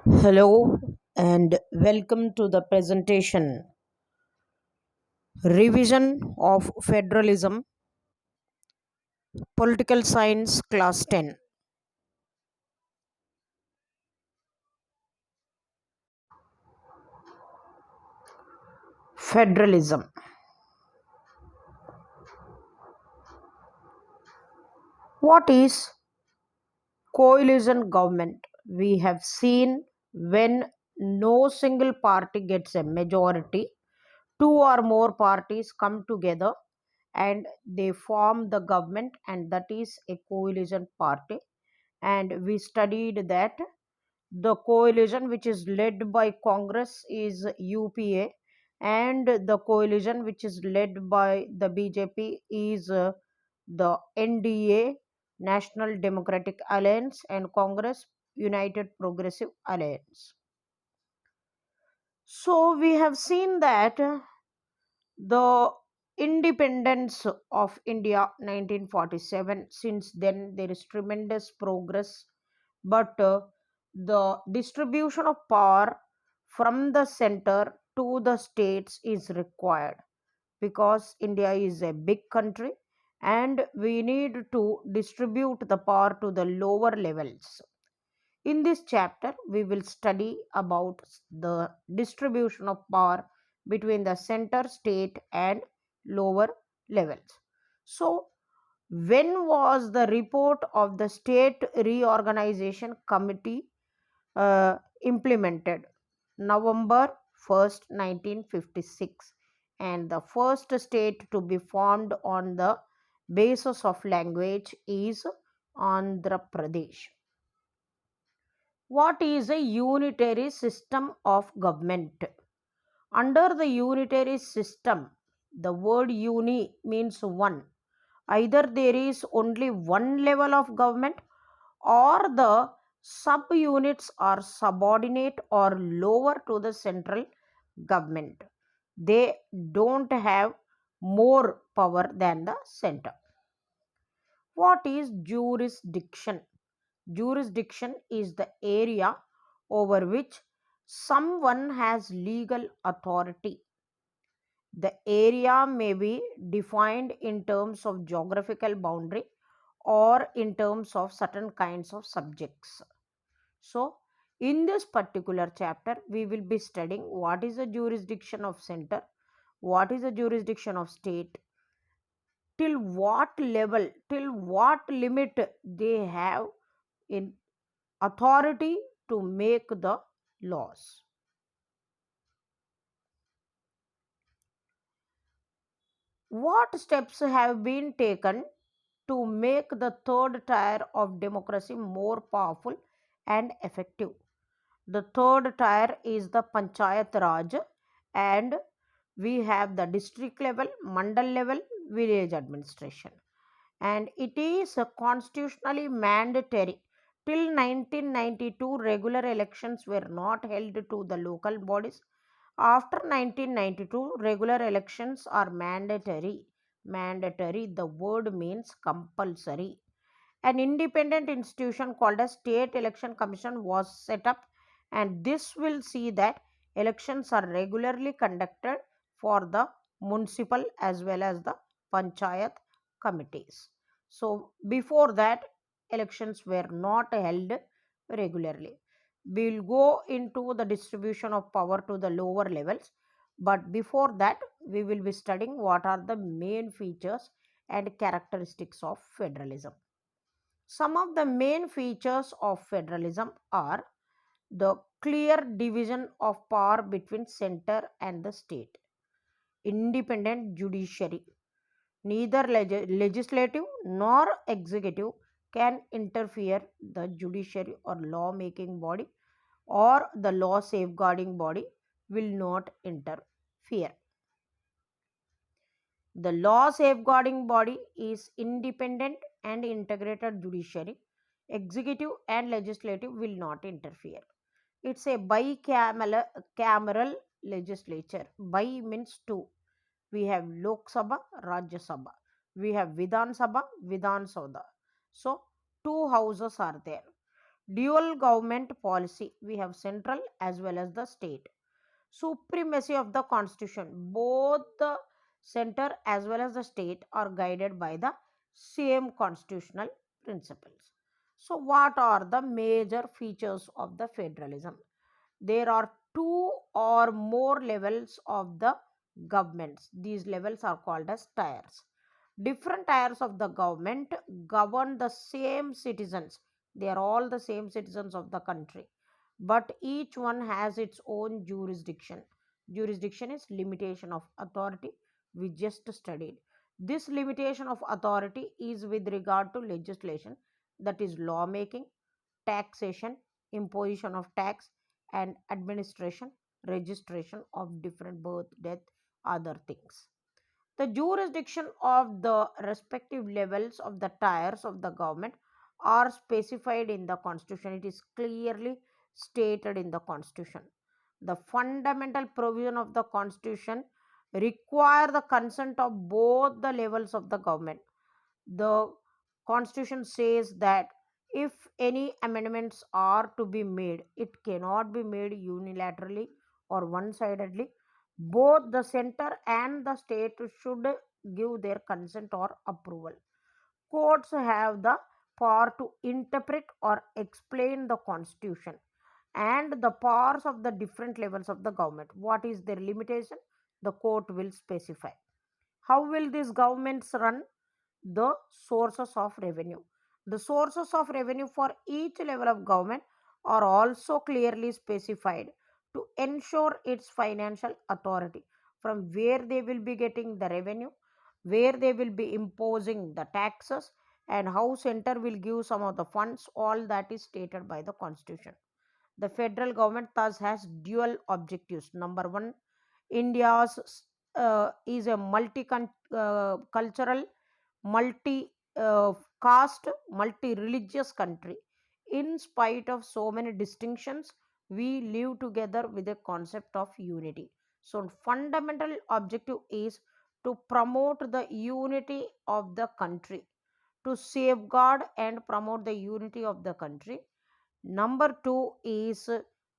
Hello and welcome to the presentation Revision of Federalism, Political Science, Class 10. Federalism. What is coalition government? We have seen when no single party gets a majority, two or more parties come together and they form the government, and that is a coalition party. And we studied that the coalition which is led by Congress is UPA, and the coalition which is led by the BJP is the NDA, National Democratic Alliance, and Congress, United Progressive Alliance. So we have seen that the independence of India 1947, since then there is tremendous progress, but the distribution of power from the center to the states is required because India is a big country and we need to distribute the power to the lower levels. In this chapter, we will study about the distribution of power between the center, state, and lower levels. So, when was the report of the State Reorganization Committee implemented? November 1st, 1956, and the first state to be formed on the basis of language is Andhra Pradesh. What is a unitary system of government? Under the unitary system, the word uni means one. Either there is only one level of government or the subunits are subordinate or lower to the central government. They don't have more power than the center. What is jurisdiction? Jurisdiction is the area over which someone has legal authority. The area may be defined in terms of geographical boundary or in terms of certain kinds of subjects. So, in this particular chapter, we will be studying what is the jurisdiction of center, what is the jurisdiction of state, till what level, till what limit they have in authority to make the laws. What steps have been taken to make the third tier of democracy more powerful and effective? The third tier is the Panchayat Raj, and we have the district level, mandal level, village administration, and it is constitutionally mandatory. Till 1992, regular elections were not held to the local bodies. After 1992, regular elections are mandatory. Mandatory, the word means compulsory. An independent institution called a State Election Commission was set up, and this will see that elections are regularly conducted for the municipal as well as the panchayat committees. So, before that, elections were not held regularly. We will go into the distribution of power to the lower levels, but before that, we will be studying what are the main features and characteristics of federalism. Some of the main features of federalism are the clear division of power between center and the state, independent judiciary. Neither legislative nor executive can interfere the judiciary or law making body or the law safeguarding body will not interfere. The law safeguarding body is independent and integrated judiciary. Executive and legislative will not interfere. It's a bicameral legislature. Bi means two. We have Lok Sabha, Rajya Sabha. We have Vidhan Sabha, Vidhan Sabha. So, two houses are there. Dual government policy. We have central as well as the state. Supremacy of the constitution. Both the center as well as the state are guided by the same constitutional principles. So, what are the major features of the federalism? There are two or more levels of the governments. These levels are called as tiers. Different tiers of the government govern the same citizens. They are all the same citizens of the country, but each one has its own jurisdiction. Jurisdiction is limitation of authority. We just studied this limitation of authority is with regard to legislation, that is lawmaking, taxation, imposition of tax, and administration, registration of different birth, death, other things. The jurisdiction of the respective levels of the tiers of the government are specified in the constitution. It is clearly stated in the constitution. The fundamental provision of the constitution require the consent of both the levels of the government. The constitution says that if any amendments are to be made, it cannot be made unilaterally or one sidedly. Both the center and the state should give their consent or approval. Courts have the power to interpret or explain the constitution and the powers of the different levels of the government. What is their limitation? The court will specify. How will these governments run? The sources of revenue. The sources of revenue for each level of government are also clearly specified to ensure its financial authority, from where they will be getting the revenue, where they will be imposing the taxes, and how center will give some of the funds. All that is stated by the constitution. The federal government thus has dual objectives. Number one, India's is a multi-cultural, multi-caste, multi-religious country. In spite of so many distinctions, we live together with a concept of unity. So, fundamental objective is to promote the unity of the country, to safeguard and promote the unity of the country. Number two is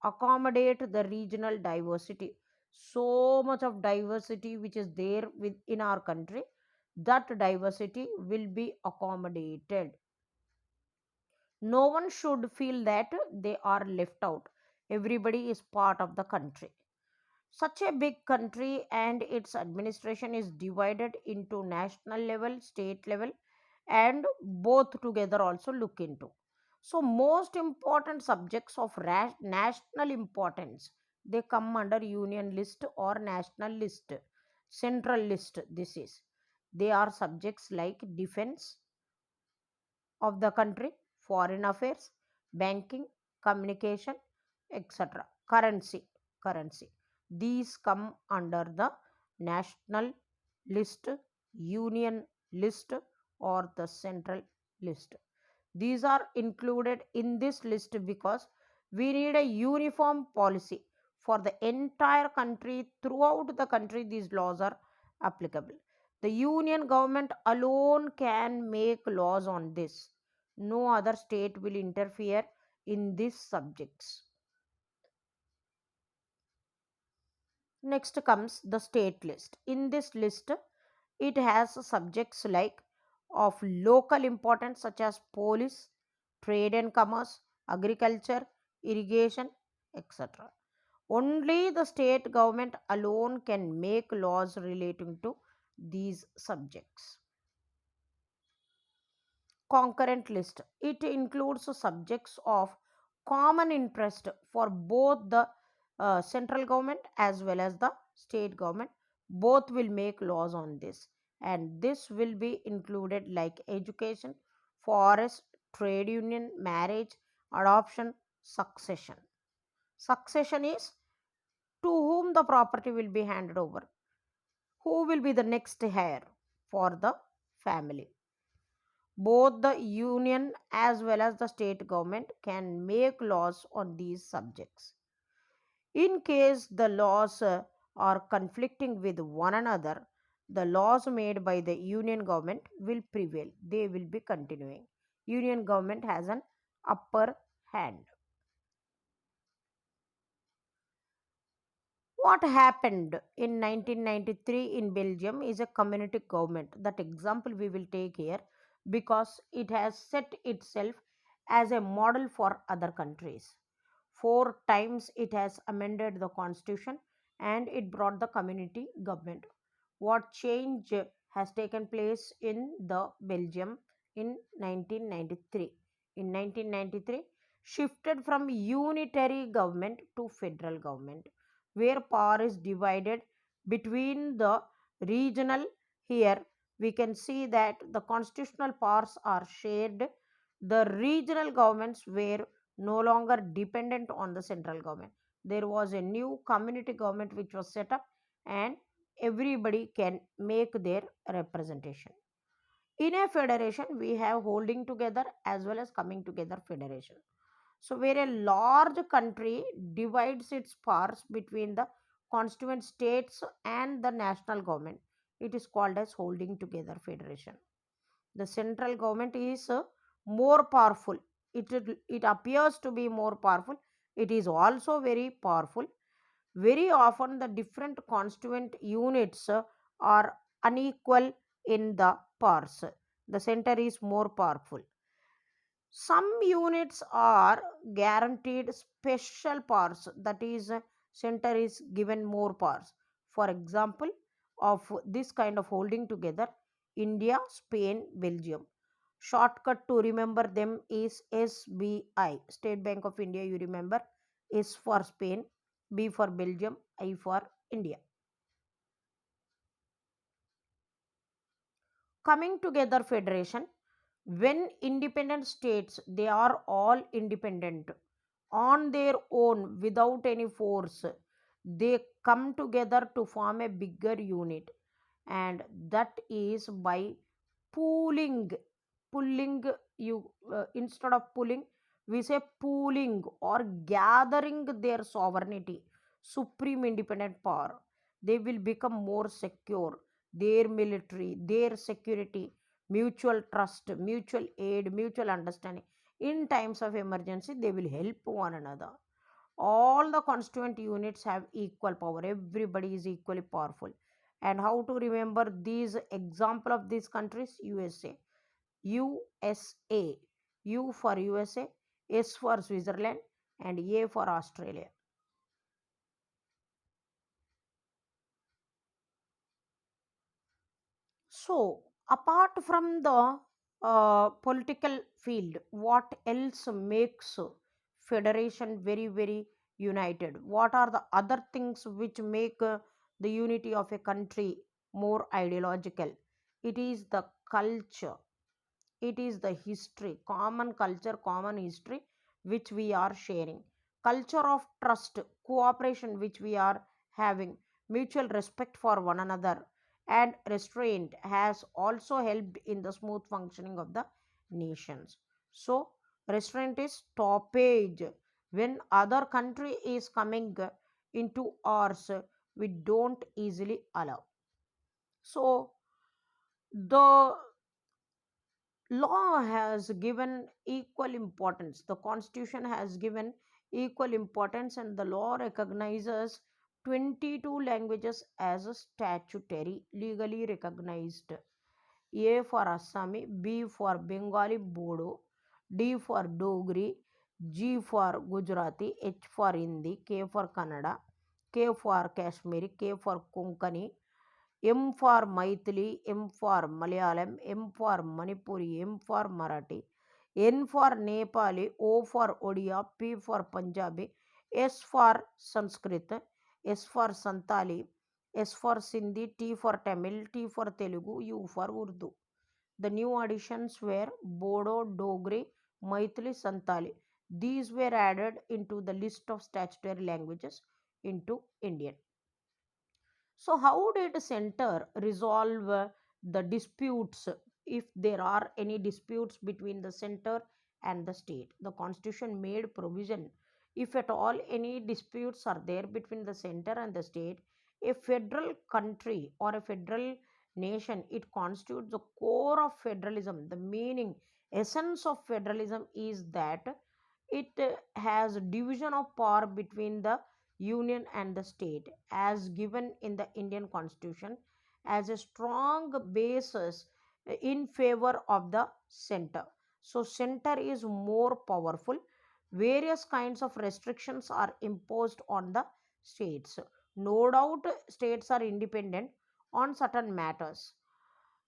accommodate the regional diversity. So much of diversity which is there within our country, that diversity will be accommodated. No one should feel that they are left out. Everybody is part of the country. Such a big country and its administration is divided into national level, state level, and both together also look into. So, most important subjects of national importance, they come under union list or national list, central list. This is, they are subjects like defense of the country, foreign affairs, banking, communication, etc. Currency. These come under the national list, union list, or the central list. These are included in this list because we need a uniform policy for the entire country. Throughout the country, these laws are applicable. The union government alone can make laws on this. No other state will interfere in these subjects. Next comes the state list. In this list, it has subjects like of local importance such as police, trade and commerce, agriculture, irrigation, etc. Only the state government alone can make laws relating to these subjects. Concurrent list. It includes subjects of common interest for both the central government as well as the state government. Both will make laws on this, and this will be included like education, forest, trade union, marriage, adoption, succession. Succession is to whom the property will be handed over, who will be the next heir for the family. Both the union as well as the state government can make laws on these subjects. In case the laws are conflicting with one another, the laws made by the union government will prevail. They will be continuing. Union government has an upper hand. What happened in 1993 in Belgium is a community government. That example we will take here because it has set itself as a model for other countries. Four times it has amended the constitution and it brought the community government. What change has taken place in the Belgium in 1993? In 1993, shifted from unitary government to federal government where power is divided between the regional. Here we can see that the constitutional powers are shared. The regional governments were no longer dependent on the central government. There was a new community government which was set up, and everybody can make their representation. In a federation we have holding together as well as coming together federation. So, where a large country divides its powers between the constituent states and the national government, it is called as holding together federation. The central government is more powerful. It appears to be more powerful. It is also very powerful. Very often, the different constituent units are unequal in the powers. The center is more powerful. Some units are guaranteed special powers, that is, center is given more powers. For example, of this kind of holding together, India, Spain, Belgium. Shortcut to remember them is SBI, State Bank of India. You remember, S for Spain, B for Belgium, I for India. Coming together federation, when independent states, they are all independent on their own without any force, they come together to form a bigger unit, and that is by pooling. You instead of pulling, we say pooling or gathering their sovereignty, supreme independent power. They will become more secure. Their military, their security, mutual trust, mutual aid, mutual understanding. In times of emergency they will help one another. All the constituent units have equal power. Everybody is equally powerful. And how to remember these example of these countries? USA, U for USA, S for Switzerland, and A for Australia. So, apart from the political field, what else makes federation very, very united? What are the other things which make the unity of a country more ideological? It is the culture, it is the history, common culture, common history which we are sharing. Culture of trust, cooperation which we are having, mutual respect for one another, and restraint has also helped in the smooth functioning of the nations. So, restraint is stoppage. When other country is coming into ours, we don't easily allow. So, the law has given equal importance. The constitution has given equal importance, and the law recognizes 22 languages as a statutory, legally recognized. A for Assami, B for Bengali Bodo, D for Dogri, G for Gujarati, H for Hindi, K for Kannada, K for Kashmiri, K for Konkani, M for Maithili, M for Malayalam, M for Manipuri, M for Marathi, N for Nepali, O for Odia, P for Punjabi, S for Sanskrit, S for Santali, S for Sindhi, T for Tamil, T for Telugu, U for Urdu. The new additions were Bodo, Dogri, Maithili, Santali. These were added into the list of statutory languages into Indian. So, how did center resolve the disputes if there are any disputes between the center and the state? The constitution made provision, if at all any disputes are there between the center and the state, a federal country or a federal nation, it constitutes the core of federalism. The meaning, essence of federalism is that It has division of power between the union and the state as given in the Indian constitution as a strong basis in favor of the center. So center is more powerful. Various kinds of restrictions are imposed on the states. No doubt states are independent on certain matters.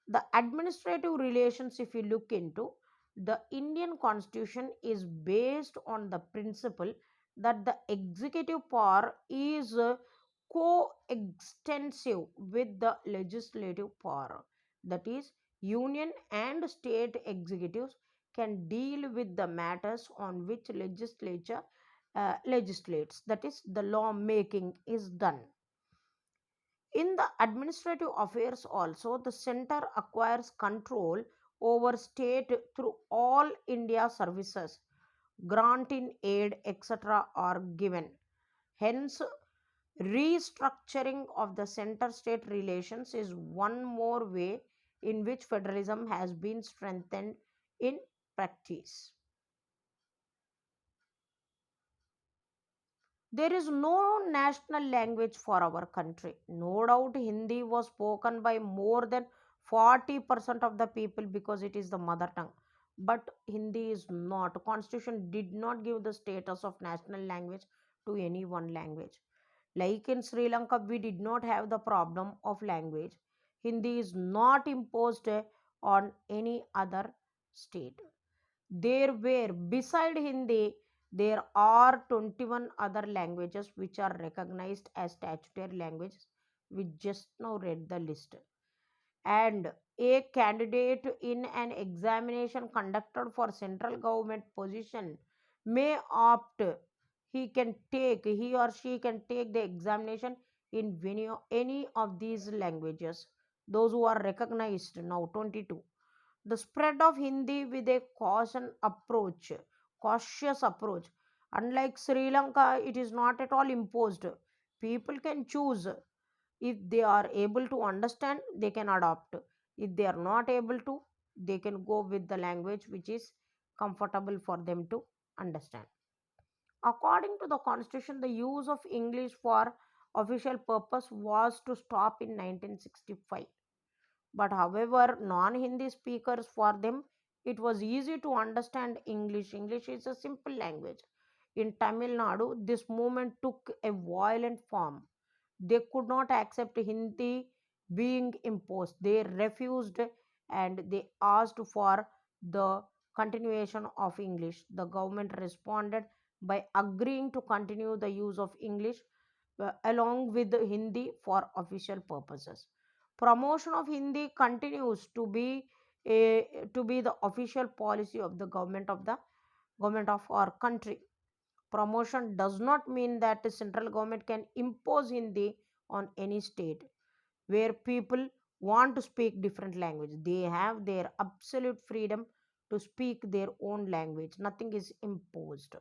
The administrative relations, if you look into, the Indian constitution is based on the principle that the executive power is coextensive with the legislative power. That is, union and state executives can deal with the matters on which legislature legislates, that is the law making is done. In the administrative affairs, also, the center acquires control over state through all India services, grant in aid, etc., are given. Hence, restructuring of the center state relations is one more way in which federalism has been strengthened in practice. There is no national language for our country. No doubt Hindi was spoken by more than 40% of the people because it is the mother tongue. But Hindi is not. Constitution did not give the status of national language to any one language. Like in Sri Lanka, we did not have the problem of language. Hindi is not imposed on any other state. There were, beside Hindi, there are 21 other languages which are recognized as statutory languages. We just now read the list. And a candidate in an examination conducted for central government position may opt, he or she can take the examination in any of these languages. Those who are recognized now, 22. The spread of Hindi with a cautious approach. Unlike Sri Lanka, it is not at all imposed. People can choose. If they are able to understand, they can adopt. If they are not able to, they can go with the language which is comfortable for them to understand. According to the constitution, the use of English for official purpose was to stop in 1965. But however, non Hindi speakers, for them, it was easy to understand English. English is a simple language. In Tamil Nadu, this movement took a violent form. They could not accept Hindi being imposed. They refused and they asked for the continuation of English. The government responded by agreeing to continue the use of English along with Hindi for official purposes. Promotion of Hindi continues to be the official policy of the government of our country. Promotion does not mean that the central government can impose Hindi on any state where people want to speak different language. They have their absolute freedom to speak their own language. Nothing is imposed.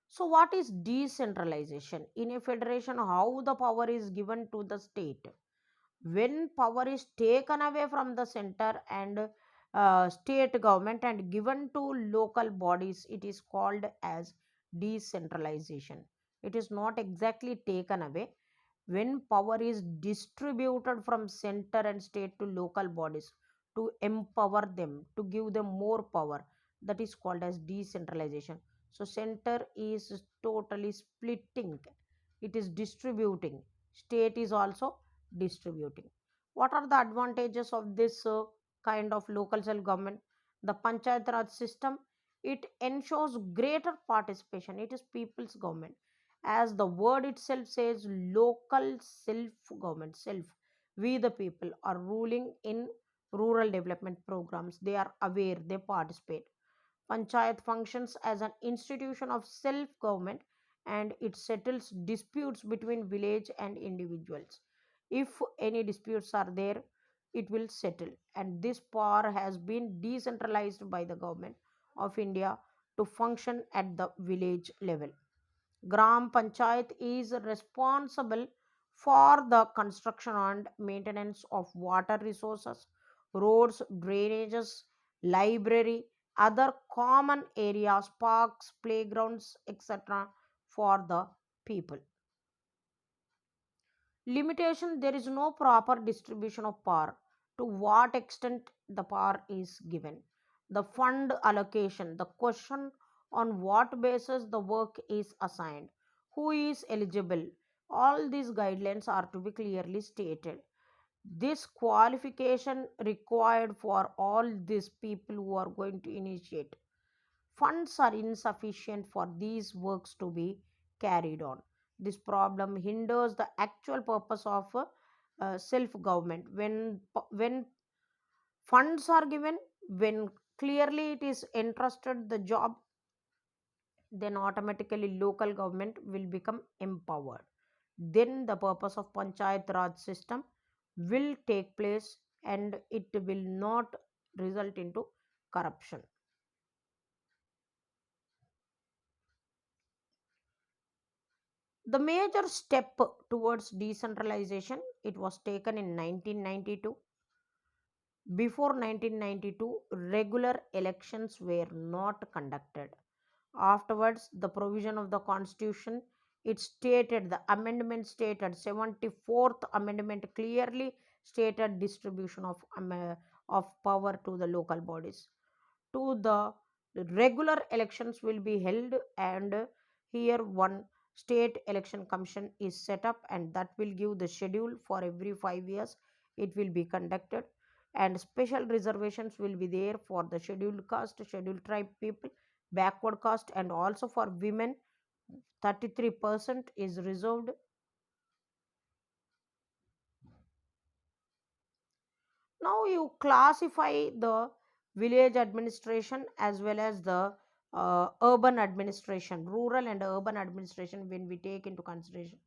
So, what is decentralization? In a federation, how the power is given to the state? When power is taken away from the center and state government and given to local bodies, it is called as decentralization. It is not exactly taken away. When power is distributed from center and state to local bodies to empower them, to give them more power, that is called as decentralization. So center is totally splitting, it is distributing, state is also distributing. What are the advantages of this kind of local self government? The Panchayat Raj system, it ensures greater participation. It is people's government. As the word itself says, local self government, self. We the people are ruling in rural development programs. They are aware, they participate. Panchayat functions as an institution of self government and it settles disputes between village and individuals. If any disputes are there, it will settle. And this power has been decentralized by the government of India to function at the village level. Gram Panchayat is responsible for the construction and maintenance of water resources, roads, drainages, library, other common areas, parks, playgrounds, etc. for the people. Limitation: there is no proper distribution of power. To what extent the power is given. The fund allocation: the question on what basis the work is assigned, who is eligible. All these guidelines are to be clearly stated. This qualification required for all these people who are going to initiate. Funds are insufficient for these works to be carried on. This problem hinders the actual purpose of self government. When funds are given, when clearly it is entrusted the job, then automatically local government will become empowered. Then the purpose of panchayat raj system will take place, and it will not result into corruption. The major step towards decentralization, it was taken in 1992. Before 1992, regular elections were not conducted. Afterwards, the provision of the constitution, it stated, the amendment stated, 74th amendment clearly stated distribution of power to the local bodies. To the regular elections will be held, and here one state election commission is set up, and that will give the schedule for every 5 years it will be conducted. And special reservations will be there for the scheduled caste, scheduled tribe people, backward caste, and also for women. 33% is reserved. Now you classify the village administration as well as the urban administration, rural and urban administration. When we take into consideration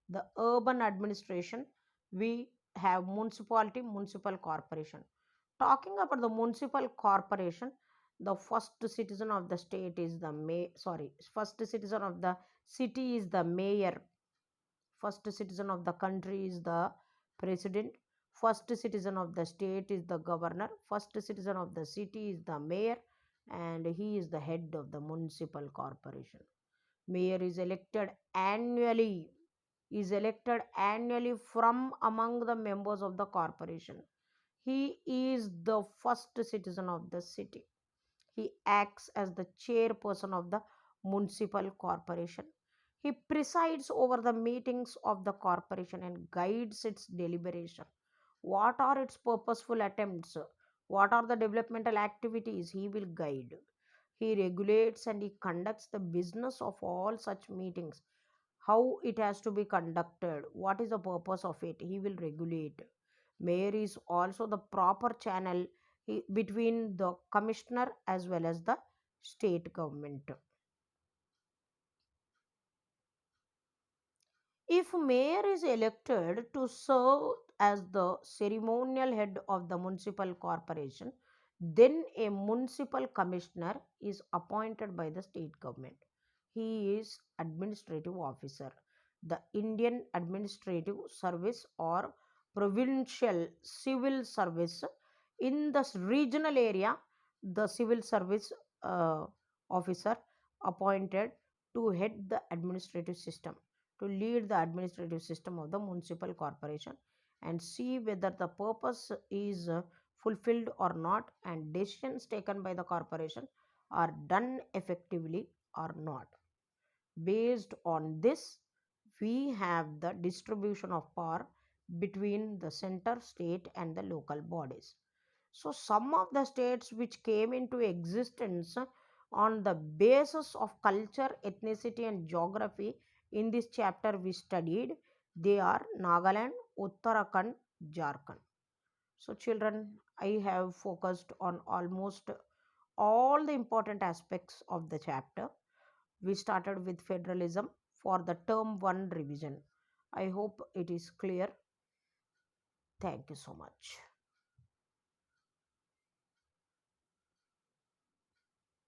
the urban administration, we have municipality, municipal corporation. Talking about the municipal corporation, the first citizen of the state is the first citizen of the city is the mayor. First citizen of the country is the president. First citizen of the state is the governor. First citizen of the city is the mayor, and he is the head of the municipal corporation. Mayor is elected annually from among the members of the corporation. He is the first citizen of the city. He acts as the chairperson of the municipal corporation. He presides over the meetings of the corporation and guides its deliberation. What are its purposeful attempts? What are the developmental activities? He will guide. He regulates and he conducts the business of all such meetings. How it has to be conducted, what is the purpose of it, he will regulate. Mayor is also the proper channel between the commissioner as well as the state government. If mayor is elected to serve as the ceremonial head of the municipal corporation, then a municipal commissioner is appointed by the state government. He is administrative officer. The Indian Administrative Service or Provincial Civil Service, in the regional area, the civil service uh, officer appointed to head the administrative system, to lead the administrative system of the municipal corporation and see whether the purpose is fulfilled or not, and decisions taken by the corporation are done effectively or not. Based on this, we have the distribution of power between the center, state, and the local bodies. So, some of the states which came into existence on the basis of culture, ethnicity, and geography in this chapter we studied, they are Nagaland, Uttarakhand, Jharkhand. So, children, I have focused on almost all the important aspects of the chapter. We started with federalism for the term 1 revision. I hope it is clear. Thank you so much.